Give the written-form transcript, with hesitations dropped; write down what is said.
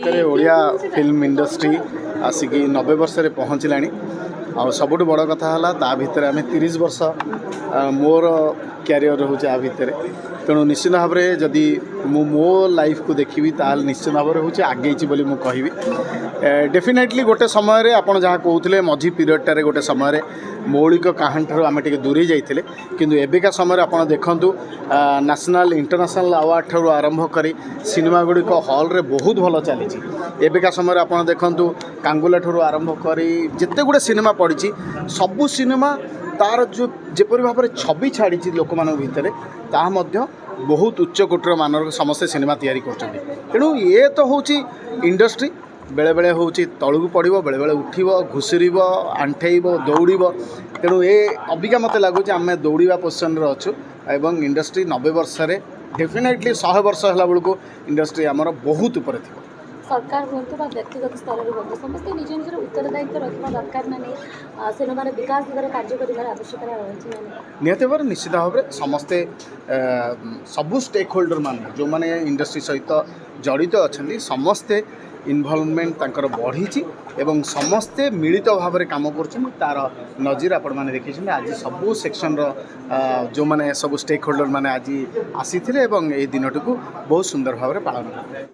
भितर Odia film industry आसिक 90 वर्ष रे पहुँचलानी आ सबुठ बड़ कथा है ता भितर आम 30 वर्ष मोर क्यारियर रोचे आ भितर तेणु निश्चित भाव में जदि मो लाइफ को देखी ताल निश्चित भाव में हूँ आगे कहि डेफिनेटली गोटे समय आपड़ जहाँ कहते मझी पीरियडटारे गोटे समय मौलिक कहानी ठार आम टे दूरे जाइए किंतु एबिका समय आप देखूँ नेशनल इंटरनेशनल अवार्ड ठार आरंभ कर सिनेमा गुड़िक हल रे बहुत भल चली एबिका समय आप देखूँ कांगुला ठार आरंभ कर जिते गुड़े सिनेमा पड़ी सबू सिनेमा तार जो जेपरी भाव में छवि छाड़ी लोक मान भितर ता बहुत उच्च कोटर मानर समस्ते सिनेमा तैयारी कर तेणु ये तो हूँ इंडस्ट्री बेले बेले हूँ तलू पड़ो बेले बेले उठब घुसुर आंठेब दौड़ तेणु ये अबिका मत लगुच आम दौड़ा पोजिशन अच्छु एवं इंडस्ट्री 90 वर्ष डेफिनेटली 100 वर्ष है बेलू इंडस्ट्री आमर बहुत ऊपर थी सरकार हूँ व्यक्तिगत स्तर में हूँ समस्त निज निजर उत्तरदायित्व रखा दरकार ना नहीं सिनेमा विकास दिगरे कार्य कर आवश्यकता रही निहत भाव निश्चित भाव में समस्ते सबू स्टेक होल्डर मान जो मैंने इंडस्ट्री सहित जड़ित अच्छा समस्ते इनवॉल्वमेंट तांकर बढ़ी एवं समस्ते मिलित भाव में काम कर तार नजीर आपण मैंने देखी आज सबू सेक्शन जो मैंने सब स्टेक होल्डर मैंने आज आसी दिन को बहुत सुंदर भाव में पालन करते।